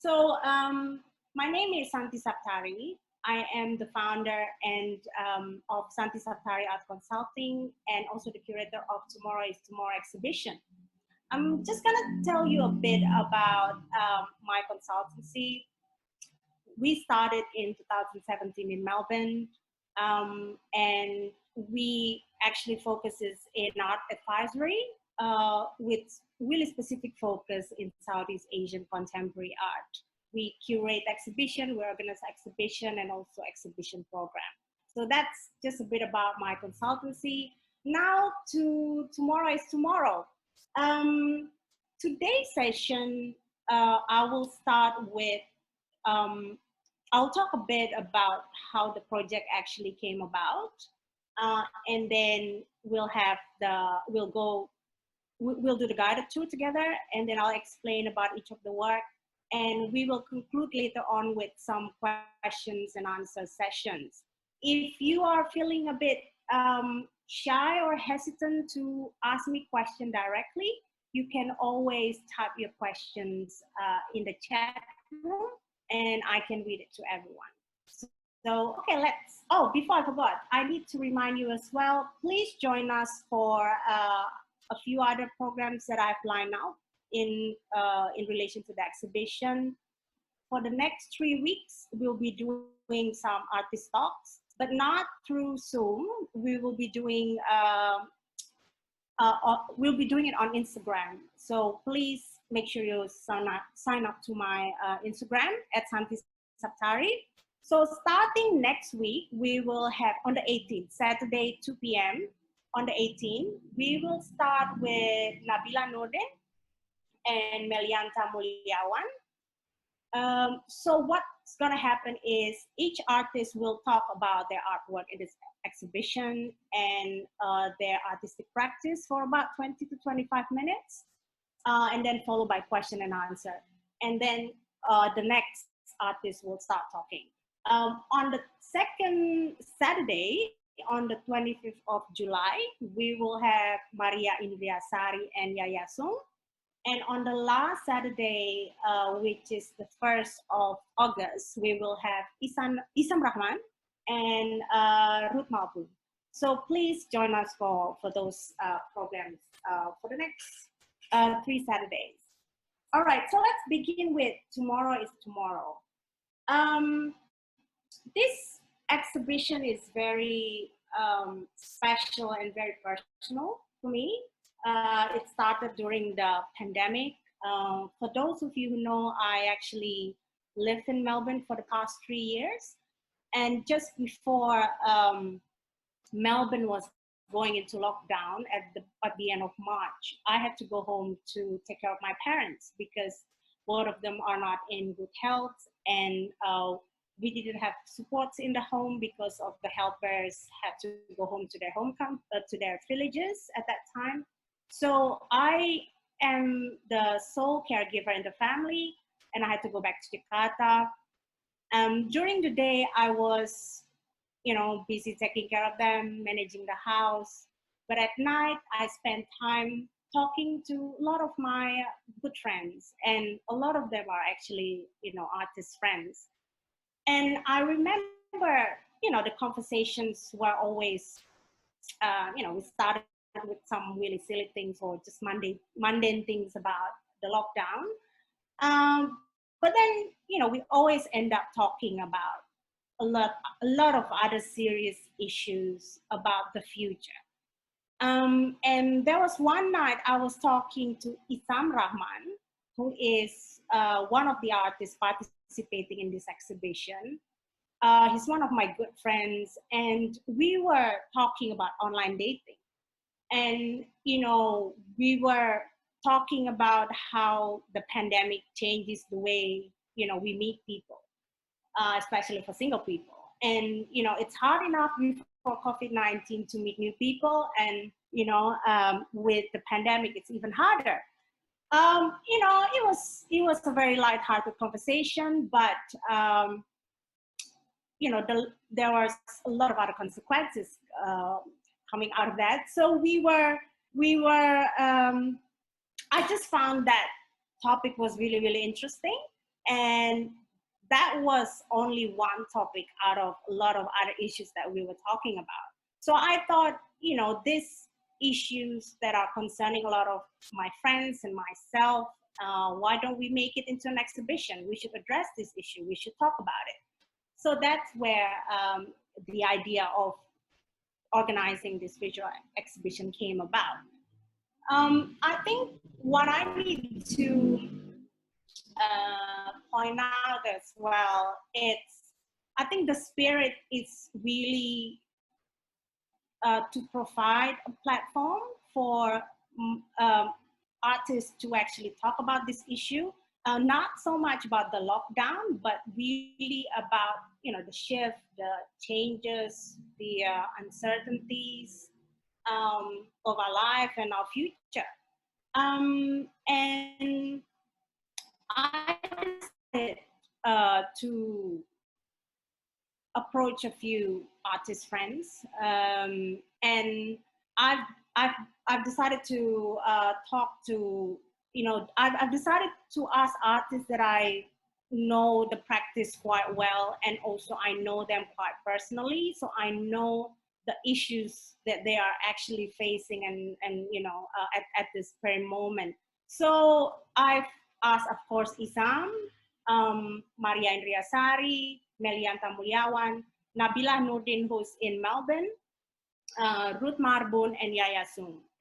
My name is Santi Saptari. I am the founder and of Santi Saptari Art Consulting and also the curator of Tomorrow is Tomorrow exhibition. I'm just gonna tell you a bit about my consultancy. We started in 2017 in Melbourne, and we actually focuses in art advisory with really specific focus in Southeast Asian contemporary art. We curate exhibition, we organize exhibition and also exhibition program. So that's just a bit about my consultancy. Now to Tomorrow is Tomorrow. Today's session, I will start with, I'll talk a bit about how the project actually came about. And then we'll do the guided tour together, and then I'll explain about each of the work. And we will conclude later on with some questions and answer sessions. If you are feeling a bit shy or hesitant to ask me question directly, you can always type your questions in the chat room and I can read it to everyone. So, okay, before I forgot, I need to remind you as well, please join us for a few other programs that I've lined up in relation to the exhibition. For the next 3 weeks, we'll be doing some artist talks, but not through Zoom. We will be doing it on Instagram. So please make sure you sign up to my Instagram at Santi Saptari. So starting next week, we will have on the 18th, Saturday, 2 p.m. On the 18th, we will start with Nabilah, Nordin and Meliantha, Muliawan. So what's gonna happen is each artist will talk about their artwork in this exhibition and their artistic practice for about 20 to 25 minutes, and then followed by question and answer. And then the next artist will start talking. On the second Saturday, on the 25th of July, we will have Maria Indriasari and Yaya. And on the last Saturday, which is the 1st of August, we will have Ezzam Rahman and Ruth Marbun. So please join us for those programs for the next 3 Saturdays. All right, so let's begin with Tomorrow is Tomorrow. This exhibition is very special and very personal for me. It started during the pandemic. For those of you who know, I actually lived in Melbourne for the past 3 years. And just before Melbourne was going into lockdown at the end of March, I had to go home to take care of my parents because both of them are not in good health, and we didn't have supports in the home because of the helpers had to go home to their villages at that time. So I am the sole caregiver in the family, and I had to go back to Jakarta. During the day, I was, busy taking care of them, managing the house. But at night, I spent time talking to a lot of my good friends, and a lot of them are actually, artist friends. And I remember, the conversations were always, we started with some really silly things or just mundane things about the lockdown. But then, we always end up talking about a lot of other serious issues about the future. And there was one night I was talking to Ezzam Rahman, who is one of the artists participating in this exhibition. He's one of my good friends, and we were talking about online dating. And, we were talking about how the pandemic changes the way, we meet people, especially for single people. And, it's hard enough before COVID-19 to meet new people. And, with the pandemic, it's even harder. It was a very lighthearted conversation, but, there was a lot of other consequences coming out of that. So I just found that topic was really, really interesting. And that was only one topic out of a lot of other issues that we were talking about. So I thought, you know, these issues that are concerning a lot of my friends and myself, why don't we make it into an exhibition? We should address this issue. We should talk about it. So that's where the idea of organizing this visual exhibition came about. I think what I need to point out as well, I think the spirit is really to provide a platform for artists to actually talk about this issue. Not so much about the lockdown, but really about, you know, the shift, the changes, the uncertainties of our life and our future. And I decided to approach a few artist friends, and I've, I've, I've decided to talk to, you know, I've decided to ask artists that I know the practice quite well, and also I know them quite personally, so I know the issues that they are actually facing and you know, at this very moment. So I've asked, of course, Ezzam, Maria Indriasari, Meliantha Muliawan, Nabilah Nordin, who's in Melbourne, Ruth Marbun, and Yaya.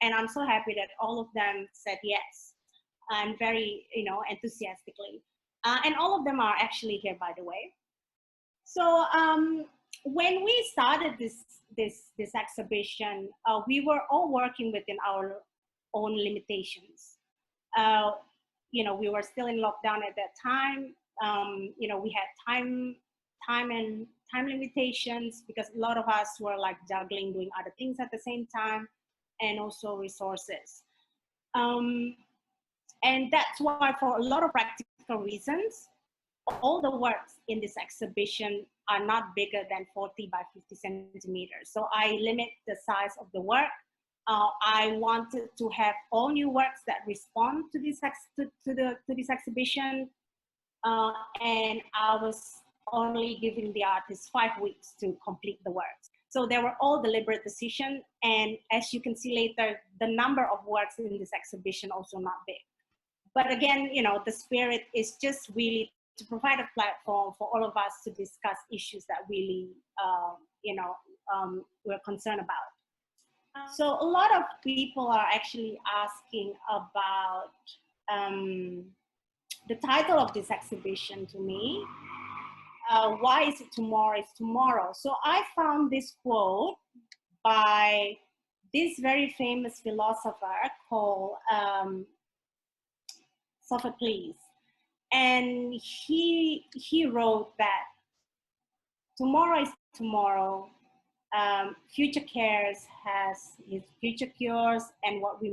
And I'm so happy that all of them said yes, and very, you know, enthusiastically. And all of them are actually here, by the way. So when we started this exhibition, we were all working within our own limitations. You know, we were still in lockdown at that time. You know, we had time limitations because a lot of us were like juggling, doing other things at the same time, and also resources. And that's why, for a lot of practical reasons, all the works in this exhibition are not bigger than 40 by 50 centimeters. So I limit the size of the work. I wanted to have all new works that respond to this this exhibition, and I was only giving the artists 5 weeks to complete the works. So they were all deliberate decisions, and as you can see later, the number of works in this exhibition also not big. But again, you know, the spirit is just really to provide a platform for all of us to discuss issues that really, you know, we're concerned about. So a lot of people are actually asking about the title of this exhibition to me. Why is it tomorrow is tomorrow? So I found this quote by this very famous philosopher called Sophocles. And he wrote that tomorrow is tomorrow. Future cares has his future cures, and what we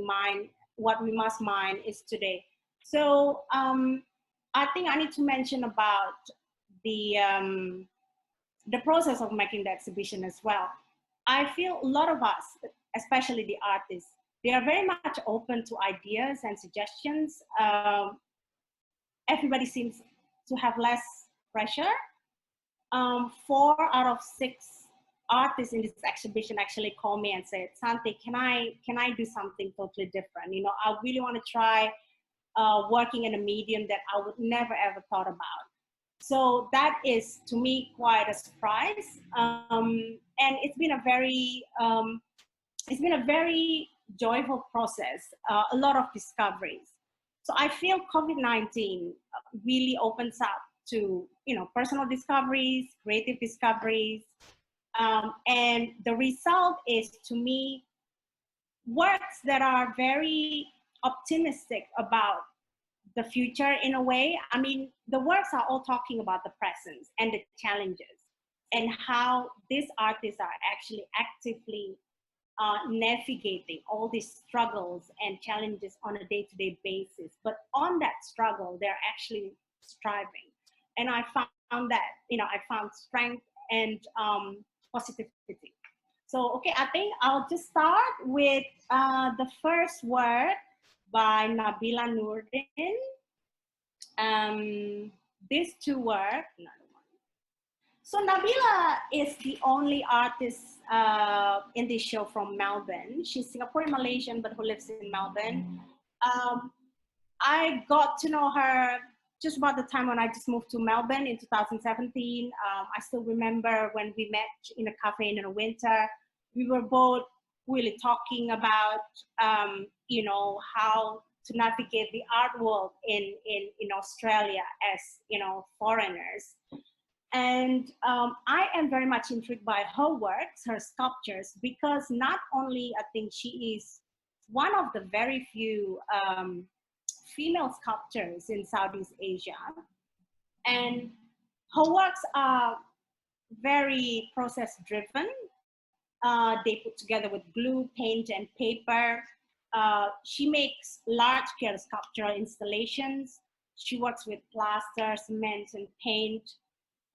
must mind is today. So I think I need to mention about the process of making the exhibition as well. I feel a lot of us, especially the artists, they are very much open to ideas and suggestions. Everybody seems to have less pressure. 4 out of 6 artists in this exhibition actually called me and said, Santi, can I do something totally different? You know, I really want to try working in a medium that I would never ever thought about. So that is, to me, quite a surprise. And it's been a very joyful process, a lot of discoveries. So I feel COVID-19 really opens up to, you know, personal discoveries, creative discoveries. And the result is, to me, works that are very optimistic about the future in a way. I mean, the works are all talking about the present and the challenges, and how these artists are actually actively navigating all these struggles and challenges on a day-to-day basis. But on that struggle, they're actually striving. And I found that, you know, I found strength and positivity. So, okay, I think I'll just start with the first word by Nabilah Nordin. these two work. So Nabilah is the only artist in this show from Melbourne. She's Singaporean Malaysian, but who lives in Melbourne. I got to know her just about the time when I just moved to Melbourne in 2017. I still remember when we met in a cafe in the winter. We were both really talking about, you know, how to navigate the art world in Australia as, you know, foreigners. And I am very much intrigued by her works, her sculptures, because not only I think she is one of the very few female sculptors in Southeast Asia. And her works are very process driven. They put together with glue, paint, and paper. She makes large scale sculptural installations. She works with plaster, cement, and paint.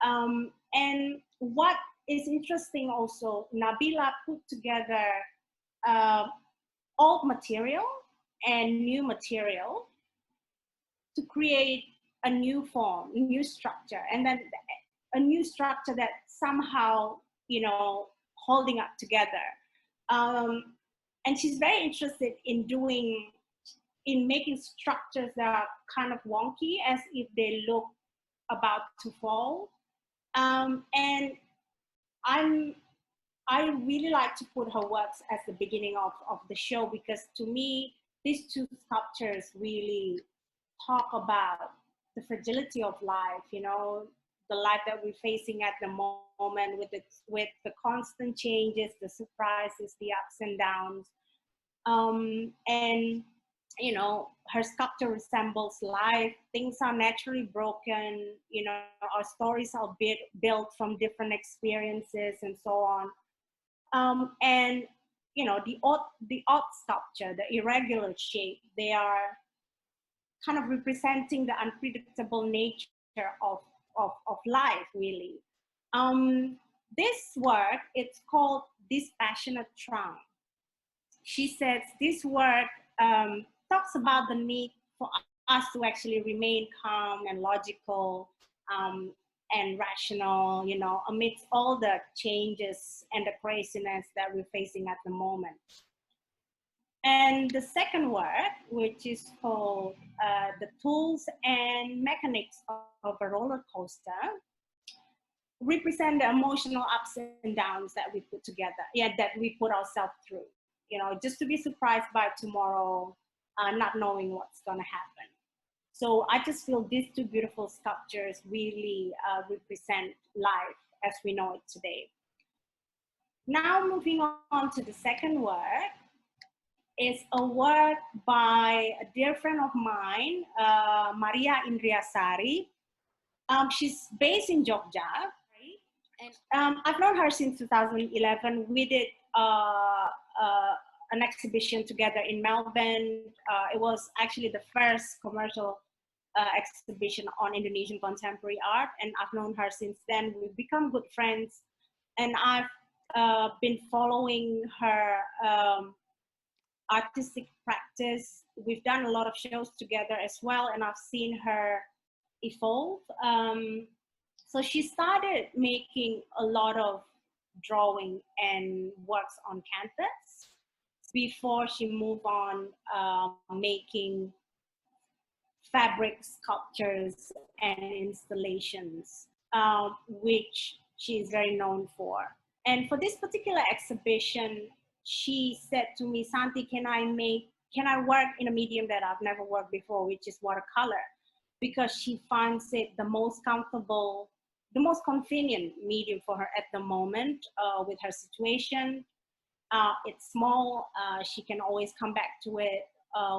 And what is interesting also, Nabilah put together old material and new material to create a new form, a new structure, and then a new structure that somehow, you know, holding up together. And she's very interested in making structures that are kind of wonky, as if they look about to fall. And I really like to put her works as the beginning of the show, because to me, these two sculptures really talk about the fragility of life, you know, the life that we're facing at the moment with the constant changes, the surprises, the ups and downs. And, you know, her sculpture resembles life. Things are naturally broken, you know, our stories are built from different experiences and so on. And, you know, the odd sculpture, the irregular shape, they are kind of representing the unpredictable nature of life, really. This work, it's called Dispassionate Trunk. She says this work talks about the need for us to actually remain calm and logical and rational, you know, amidst all the changes and the craziness that we're facing at the moment. And the second work, which is called The Tools and Mechanics of a Roller Coaster, represent the emotional ups and downs that we put together, that we put ourselves through. You know, just to be surprised by tomorrow, not knowing what's going to happen. So I just feel these two beautiful sculptures really represent life as we know it today. Now moving on to the second work, is a work by a dear friend of mine, Maria Indriasari. She's based in Jogja. And I've known her since 2011. We did an exhibition together in Melbourne. It was actually the first commercial exhibition on Indonesian contemporary art, and I've known her since then. We've become good friends, and I've been following her artistic practice. We've done a lot of shows together as well, and I've seen her evolve. So she started making a lot of drawing and works on canvas before she moved on making fabric sculptures and installations, which she is very known for. And for this particular exhibition, she said to me, Santi, can I work in a medium that I've never worked before, which is watercolor? Because she finds it the most comfortable, the most convenient medium for her at the moment with her situation. It's small, she can always come back to it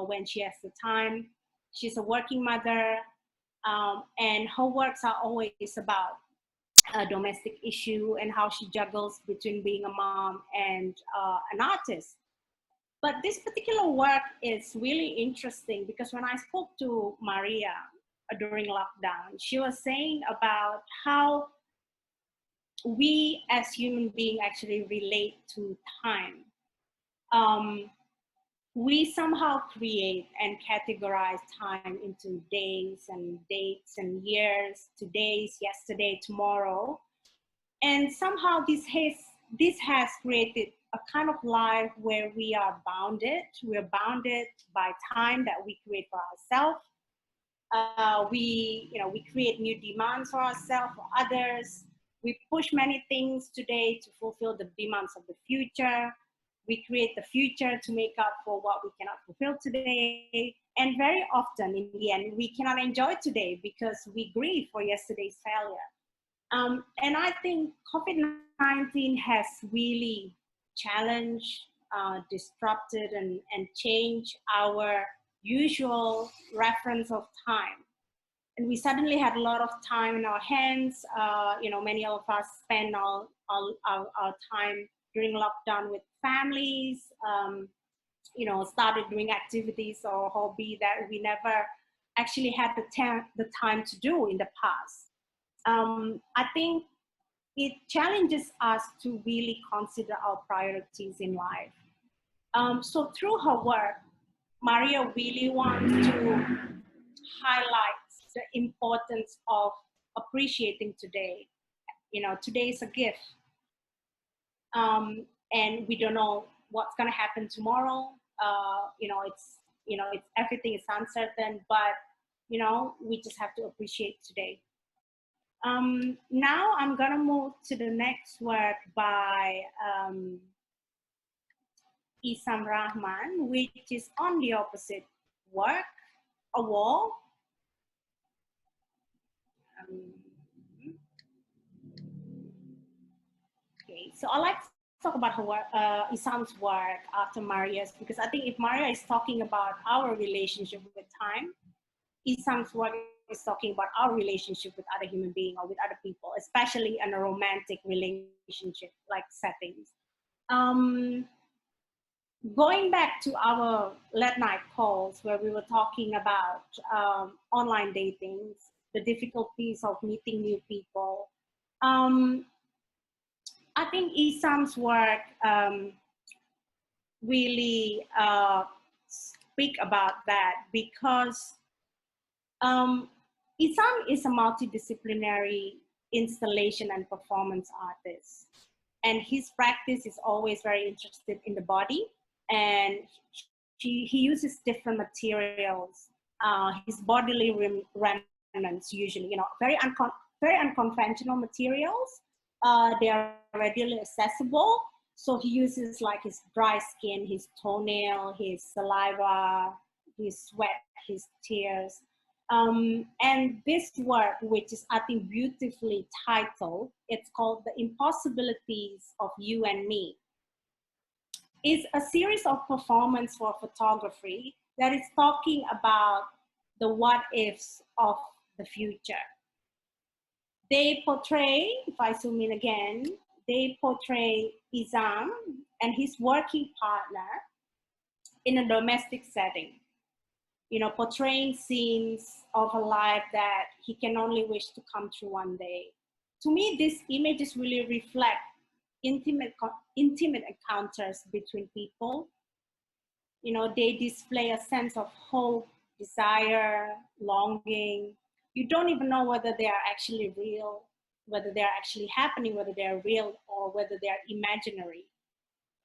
when she has the time. She's a working mother, and her works are always about a domestic issue and how she juggles between being a mom and an artist. But this particular work is really interesting because when I spoke to Maria during lockdown, she was saying about how we as human beings actually relate to time. we somehow create and categorize time into days and dates and years, today's, yesterday, tomorrow. And somehow this has created a kind of life where we are bounded. We're bounded by time that we create for ourselves. We create new demands for ourselves, for others. We push many things today to fulfill the demands of the future. We create the future to make up for what we cannot fulfill today. And very often, in the end, we cannot enjoy today because we grieve for yesterday's failure. And I think COVID-19 has really challenged, disrupted, and changed our usual reference of time. And we suddenly had a lot of time in our hands. Many of us spend our time during lockdown with families, started doing activities or hobby that we never actually had the time to do in the past. I think it challenges us to really consider our priorities in life. So through her work, Maria really wants to highlight the importance of appreciating today. Today is a gift, and we don't know what's going to happen tomorrow. It's everything is uncertain, but we just have to appreciate today. Now I'm gonna move to the next work by Ezzam Rahman, which is on the opposite work, a wall. Okay, so I like to talk about her work, Ezzam's work after Maria's, because I think if Maria is talking about our relationship with time, Ezzam's work is talking about our relationship with other human beings or with other people, especially in a romantic relationship like settings. Going back to our late night calls where we were talking about online dating, the difficulties of meeting new people, I think Ezzam's work really speak about that because Ezzam is a multidisciplinary installation and performance artist. And his practice is always very interested in the body. And he uses different materials, his bodily remnants usually, very unconventional materials. They are readily accessible. So he uses like his dry skin, his toenail, his saliva, his sweat, his tears. And this work, which is I think beautifully titled, it's called The Impossibilities of You and Me, is a series of performance for photography that is talking about the what ifs of the future. They portray, if I zoom in again, they portray Ezzam and his working partner in a domestic setting, portraying scenes of a life that he can only wish to come true one day. To me, these images really reflect intimate encounters between people. They display a sense of hope, desire, longing. You don't even know whether they are actually real, whether they're actually happening, whether they're real or whether they're imaginary.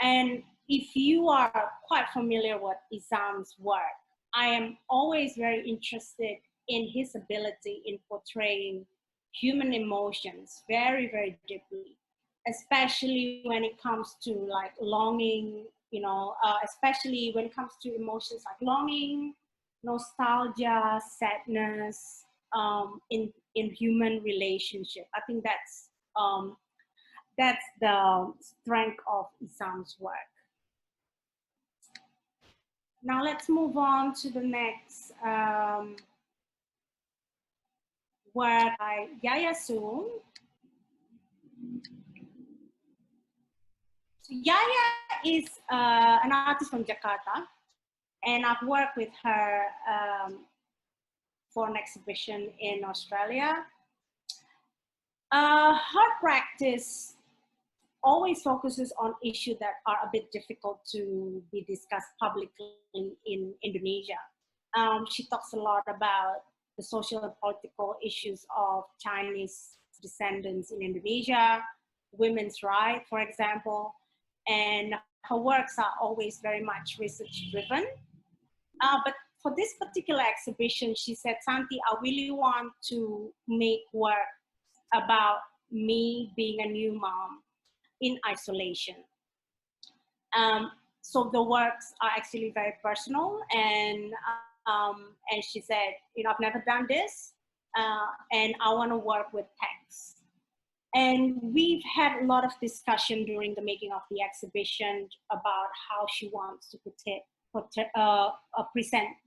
And if you are quite familiar with Ezzam's work, I am always very interested in his ability in portraying human emotions very, very deeply, especially when it comes to like longing, especially when it comes to emotions like longing, nostalgia, sadness, in human relationship. I think that's the strength of Ezzam's work. Now let's move on to the next work by Yaya soon. So Yaya is an artist from Jakarta, and I've worked with her for an exhibition in Australia. Her practice always focuses on issues that are a bit difficult to be discussed publicly in Indonesia. She talks a lot about the social and political issues of Chinese descendants in Indonesia, women's rights, for example, and her works are always very much research driven. But for this particular exhibition, she said, Santi, I really want to make work about me being a new mom in isolation. So the works are actually very personal, and she said, I've never done this, and I want to work with text. And we've had a lot of discussion during the making of the exhibition about how she wants to present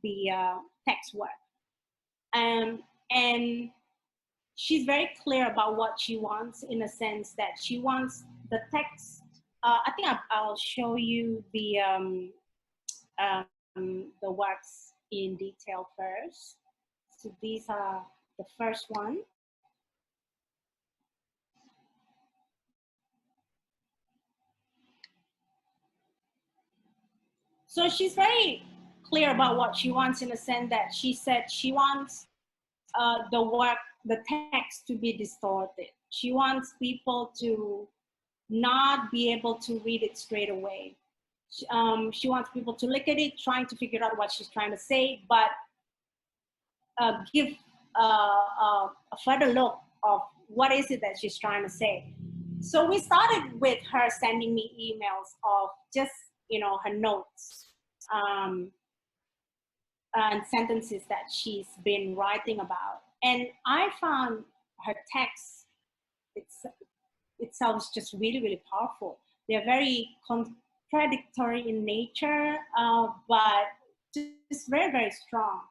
the text work. And she's very clear about what she wants, in a sense that she wants the text. I think I'll show you the works in detail first. So these are the first one. So she's very clear about what she wants, in a sense that she said she wants the text to be distorted. She wants people to not be able to read it straight away. She wants people to look at it, trying to figure out what she's trying to say, but give a further look of what is it that she's trying to say. So we started with her sending me emails of just, her notes and sentences that she's been writing about. And I found her text itself is just really, really powerful. They're very contradictory in nature, but just very, very strong.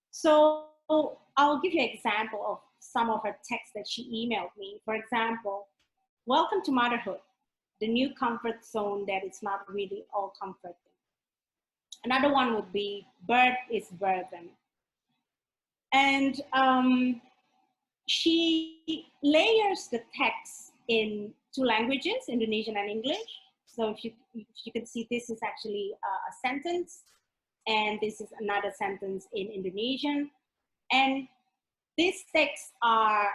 So I'll give you an example of some of her texts that she emailed me. For example, welcome to motherhood, the new comfort zone that is not really all comforting. Another one would be birth is burden. And she layers the text in two languages, Indonesian and English. So if you can see, this is actually a sentence, and this is another sentence in Indonesian. And these texts are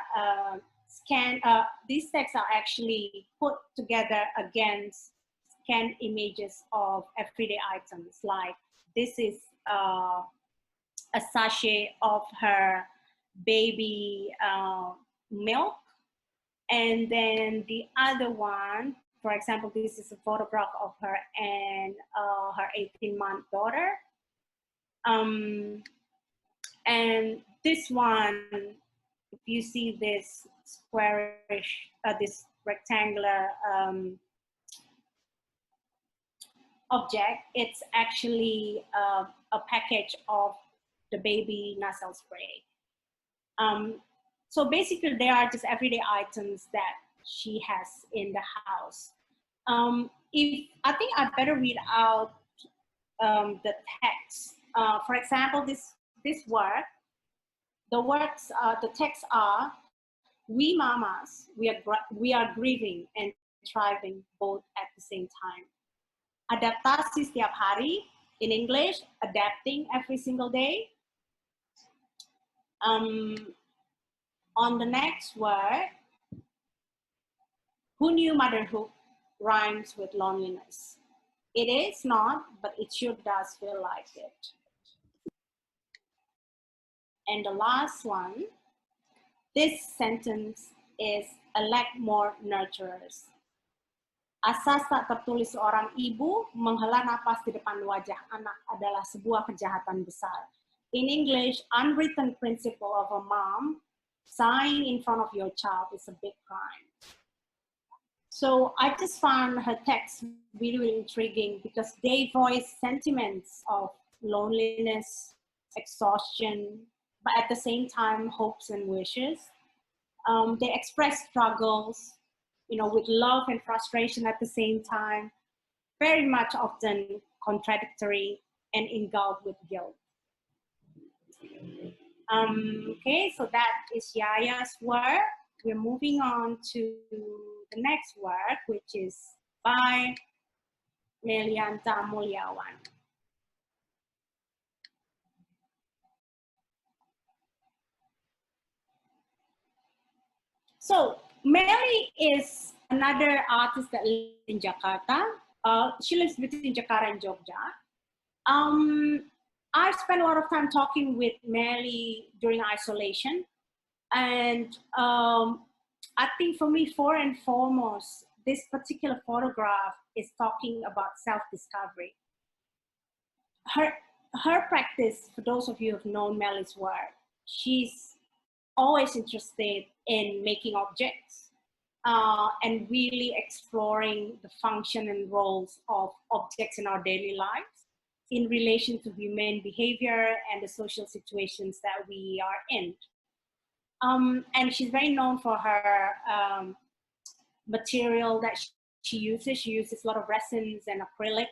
these texts are actually put together against scanned images of everyday items. Like this is a sachet of her baby milk. And then the other one, for example, this is a photograph of her and her 18-month daughter. And this one, if you see this squarish, this rectangular object, it's actually a package of the baby nasal spray. So basically, they are just everyday items that she has in the house. I think I better read out the text. For example, this work, the texts are, we mamas, we are grieving and thriving both at the same time. Adaptasi setiap hari, in English, adapting every single day. On the next word, who knew motherhood rhymes with loneliness? It is not, but it sure does feel like it. And the last one, this sentence is a lack more nurturers. Asas tak tertulis seorang ibu menghela napas di depan wajah anak adalah sebuah kejahatan besar. In English, unwritten principle of a mom, sighing in front of your child is a big crime. So I just found her text really, really intriguing because they voice sentiments of loneliness, exhaustion, but at the same time, hopes and wishes. They express struggles, with love and frustration at the same time, very much often contradictory and engulfed with guilt. Okay, so that is Yaya's work. We're moving on to the the next work, which is by Meliantha Muliawan. So Mary is another artist that lives in Jakarta. She lives between Jakarta and Jogja. I spent a lot of time talking with Mary during isolation. And I think for me, for and foremost, this particular photograph is talking about self-discovery. Her practice, for those of you who have known Melly's work, she's always interested in making objects and really exploring the function and roles of objects in our daily lives in relation to human behavior and the social situations that we are in. And she's very known for her material that she uses. She uses a lot of resins and acrylic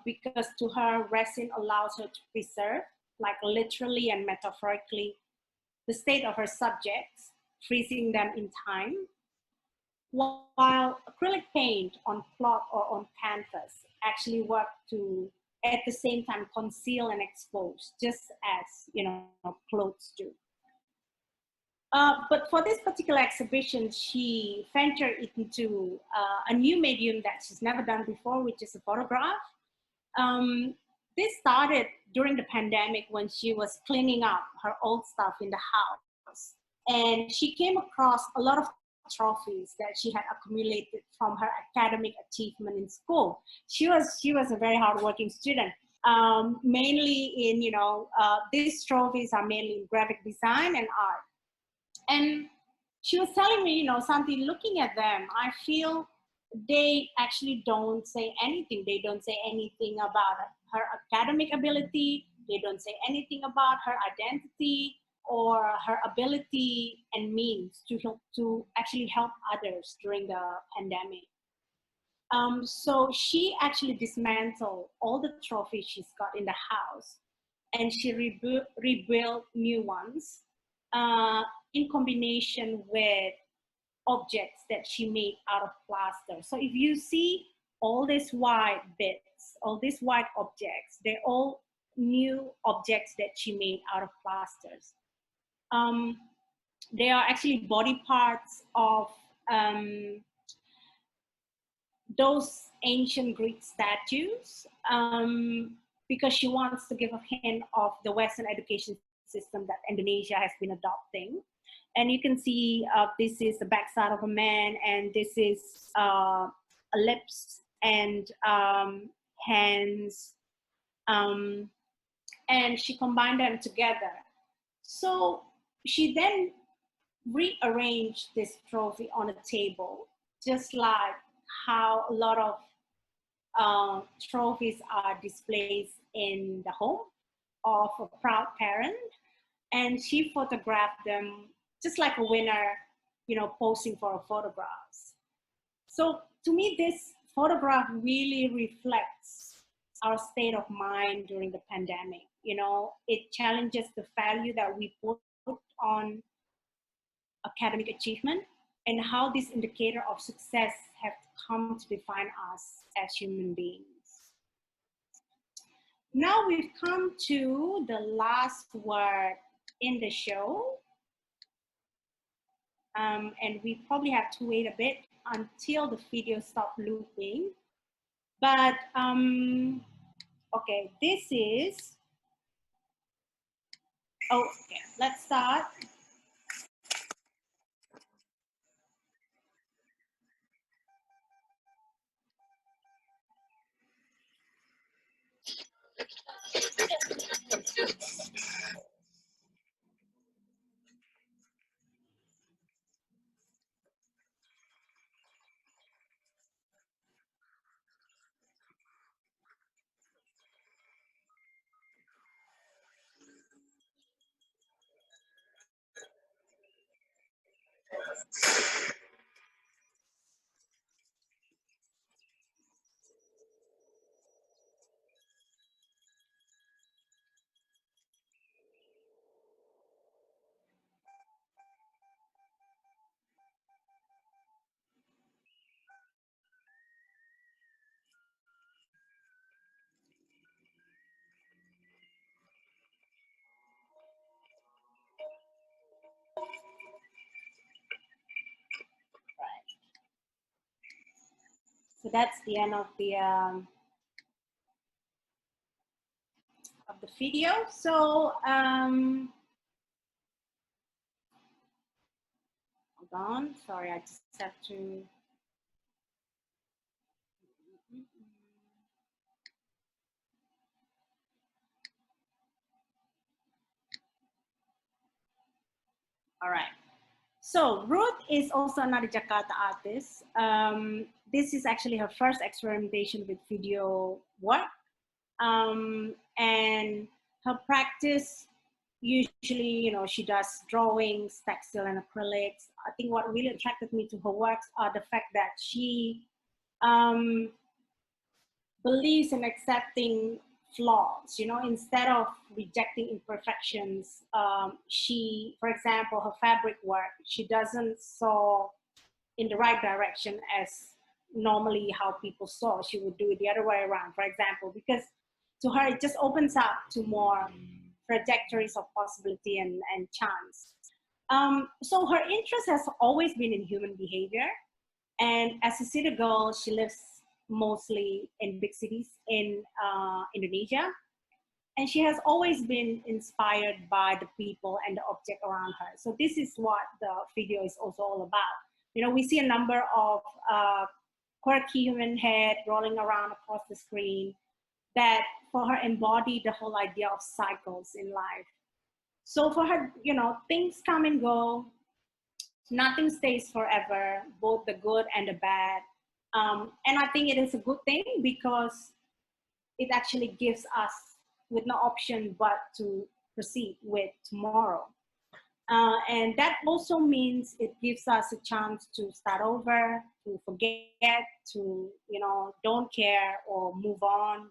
because to her, resin allows her to preserve, like literally and metaphorically, the state of her subjects, freezing them in time, while acrylic paint on cloth or on canvas actually work to, at the same time, conceal and expose, just as clothes do. But for this particular exhibition, she ventured into a new medium that she's never done before, which is a photograph. This started during the pandemic when she was cleaning up her old stuff in the house. And she came across a lot of trophies that she had accumulated from her academic achievement in school. She was a very hardworking student. Mainly in, these trophies are mainly in graphic design and art. And she was telling me, something, looking at them, I feel they actually don't say anything. They don't say anything about her academic ability. They don't say anything about her identity or her ability and means to actually help others during the pandemic. So she actually dismantled all the trophies she's got in the house, and she rebuilt new ones in combination with objects that she made out of plaster. So if you see all these white bits, all these white objects, they're all new objects that she made out of plasters. They are actually body parts of those ancient Greek statues, because she wants to give a hint of the Western education system that Indonesia has been adopting. And you can see this is the backside of a man, and this is lips and hands, and she combined them together. So she then rearranged this trophy on a table, just like how a lot of trophies are displayed in the home of a proud parent. And she photographed them just like a winner, posing for photographs. So to me, this photograph really reflects our state of mind during the pandemic. It challenges the value that we put on academic achievement and how this indicator of success have come to define us as human beings. Now we've come to the last word in the show. And we probably have to wait a bit until the video stops looping. But okay, this is, okay, let's start. that's the end of the video. So hold on, sorry, I just have to. All right. So Ruth is also another Jakarta artist. This is actually her first experimentation with video work. And her practice, usually, you know, she does drawings, textile and acrylics. I think what really attracted me to her works are the fact that she believes in accepting flaws, you know, instead of rejecting imperfections. She, for example, her fabric work, she doesn't sew in the right direction as normally how people sew. She would do it the other way around, for example, because to her it just opens up to more trajectories of possibility and chance. So her interest has always been in human behavior. And as a city girl, she lives mostly in big cities in Indonesia. And she has always been inspired by the people and the object around her. So this is what the video is also all about. You know, we see a number of quirky human head rolling around across the screen that for her embody the whole idea of cycles in life. So for her, you know, things come and go, nothing stays forever, both the good and the bad. And I think it is a good thing because it actually gives us with no option but to proceed with tomorrow. And that also means it gives us a chance to start over, to forget, to, you know, don't care or move on.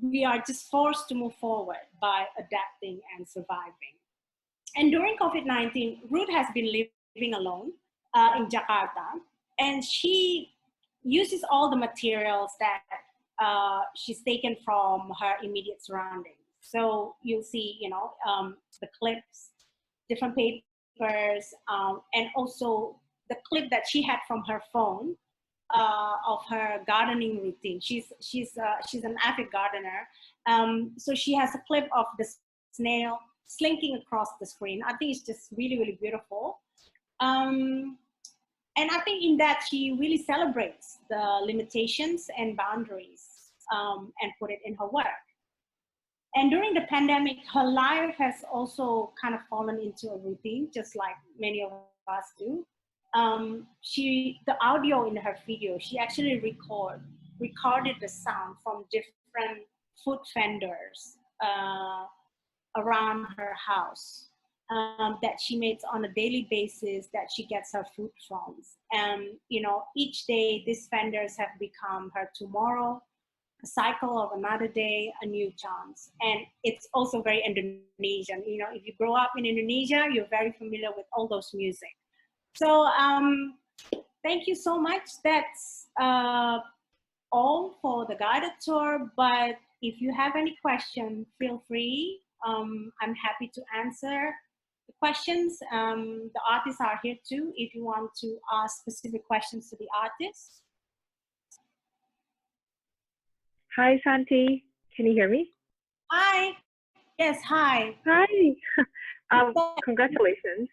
We are just forced to move forward by adapting and surviving. And during COVID-19, Ruth has been living alone in Jakarta, and she uses all the materials that she's taken from her immediate surroundings. So you'll see, you know, the clips, different papers, and also the clip that she had from her phone of her gardening routine. She's an avid gardener, so she has a clip of the snail slinking across the screen. I think it's just really, really beautiful. And I think in that she really celebrates the limitations and boundaries and put it in her work. And during the pandemic, her life has also kind of fallen into a routine, just like many of us do. The audio in her video, she actually recorded the sound from different food vendors around her house that she makes on a daily basis that she gets her food from. And, you know, each day these vendors have become her tomorrow, a cycle of another day, a new chance. And it's also very Indonesian. You know, if you grow up in Indonesia, you're very familiar with all those music. So thank you so much. That's all for the guided tour. But if you have any question, feel free. I'm happy to answer the questions. The artists are here too if you want to ask specific questions to the artists. Hi, Santi. Can you hear me? Hi. Yes, hi. Hi. Congratulations.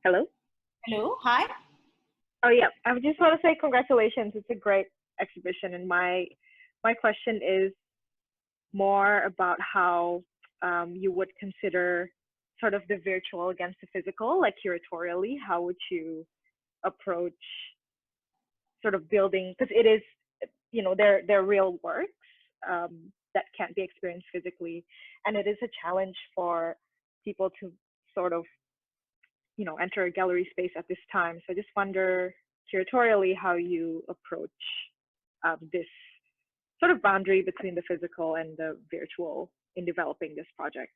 Hello? Hello, hi. Oh, yeah. I just want to say congratulations. It's a great exhibition. And my question is more about how you would consider sort of the virtual against the physical, like curatorially. How would you approach sort of building, because it is, you know, they're real works that can't be experienced physically, and it is a challenge for people to sort of, you know, enter a gallery space at this time. So I just wonder curatorially how you approach this sort of boundary between the physical and the virtual in developing this project.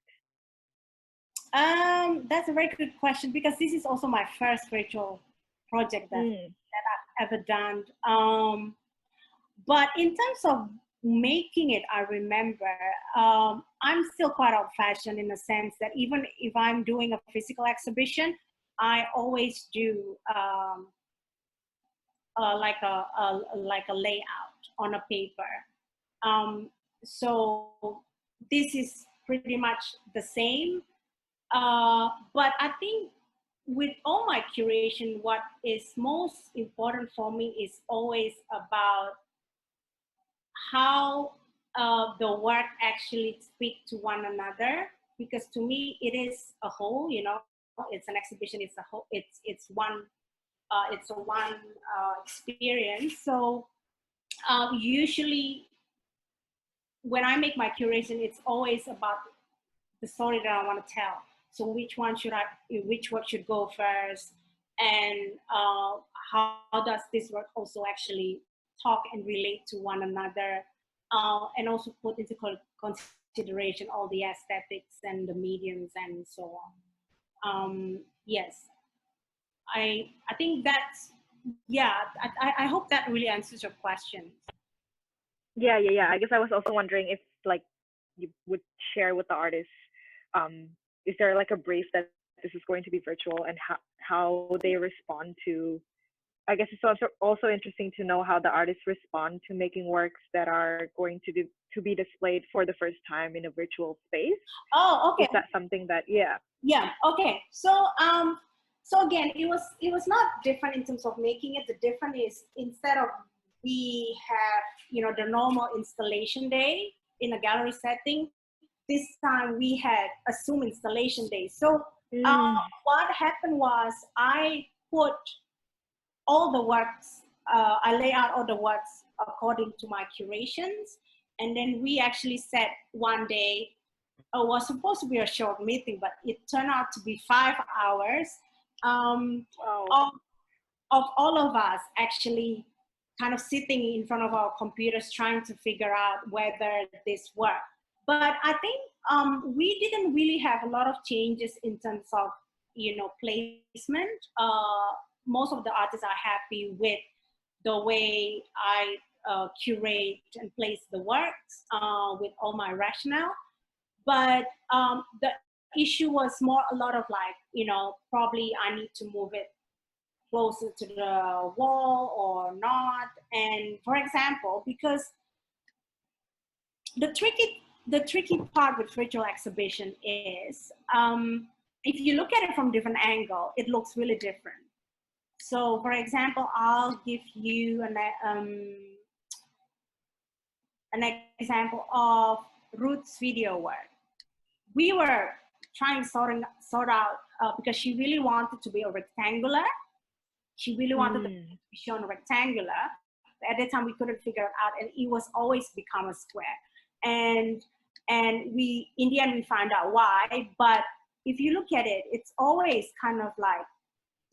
That's a very good question because this is also my first virtual project that I've ever done. But in terms of making it, I remember I'm still quite old-fashioned in the sense that even if I'm doing a physical exhibition, I always do like a layout on a paper. So this is pretty much the same. But I think with all my curation, what is most important for me is always about how the work actually speak to one another. Because to me, it is a whole. It's an exhibition. It's a whole. It's a one experience. So usually, when I make my curation, it's always about the story that I want to tell. So which one should go first, and how does this work also actually talk and relate to one another, and also put into consideration all the aesthetics and the mediums and so on. Yes, I think that's, yeah. I hope that really answers your question. Yeah. I guess I was also wondering if like you would share with the artists, um, is there like a brief that this is going to be virtual, and how they respond to. I guess it's also interesting to know how the artists respond to making works that are going to be displayed for the first time in a virtual space. Oh, okay. Is that something that, yeah? Yeah. Okay. So again, it was not different in terms of making it. The difference is, instead of we have the normal installation day in a gallery setting, this time we had a Zoom installation day. So what happened was, I put all the works, I lay out all the works according to my curations, and then we actually set one day. It was supposed to be a short meeting, but it turned out to be 5 hours, Wow. of all of us actually kind of sitting in front of our computers trying to figure out whether this worked. But I think we didn't really have a lot of changes in terms of placement. Most of the artists are happy with the way I curate and place the works with all my rationale. But the issue was more a lot of like, probably I need to move it closer to the wall or not. And for example, because the tricky part with virtual exhibition is, if you look at it from different angle, it looks really different. So for example, I'll give you an example of Ruth's video work. We were trying to sort out, because she really wanted to be a rectangular. She really wanted to be shown rectangular. At that time, we couldn't figure it out, and it was always become a square. And we, in the end, we found out why. But if you look at it, it's always kind of like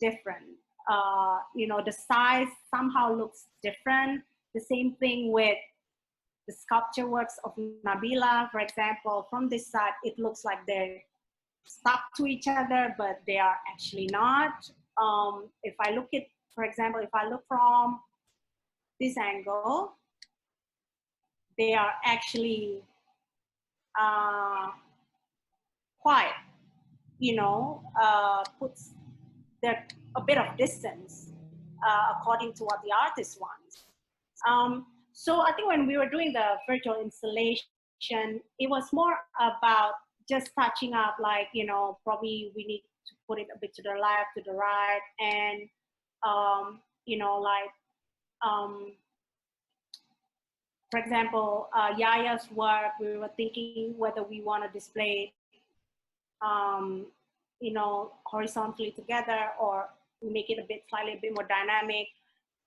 different. The size somehow looks different. The same thing with the sculpture works of Nabilah, for example. From this side, it looks like they're stuck to each other, but they are actually not. If I look at, for example, if I look from this angle, they are actually quite, puts there a bit of distance according to what the artist wants. So I think when we were doing the virtual installation, it was more about just touching up, like, probably we need to put it a bit to the left, to the right, and, for example, Yaya's work, we were thinking whether we want to display, horizontally together, or we make it slightly a bit more dynamic.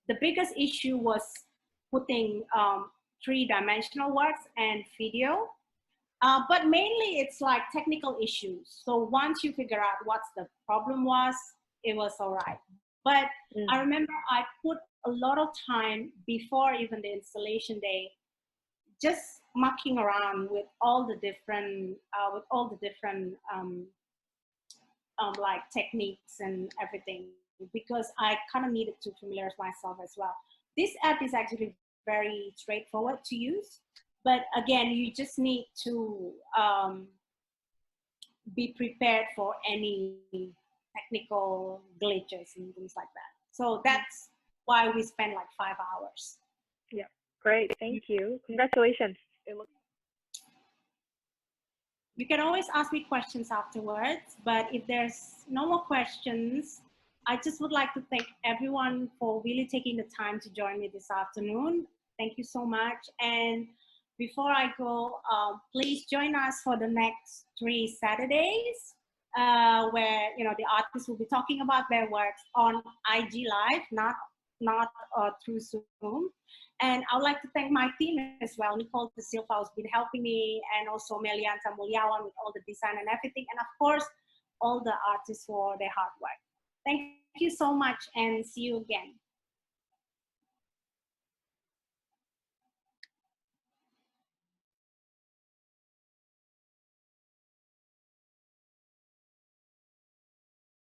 The biggest issue was putting three-dimensional works and video. But mainly it's like technical issues. So once you figure out what the problem was, it was all right. But I remember I put a lot of time before even the installation day, just mucking around with all the different, like techniques and everything, because I kind of needed to familiarize myself as well. This app is actually very straightforward to use, but again, you just need to be prepared for any technical glitches and things like that. So that's why we spend like 5 hours. Yeah, great. Thank you. Congratulations. You can always ask me questions afterwards, but if there's no more questions, I just would like to thank everyone for really taking the time to join me this afternoon. Thank you so much. And before I go, please join us for the next 3 Saturdays, where the artists will be talking about their works on IG Live, not through Zoom. And I would like to thank my team as well. Nicole De Silva has been helping me, and also Meliantha, Muliawan with all the design and everything. And of course, all the artists for their hard work. Thank you so much, and see you again.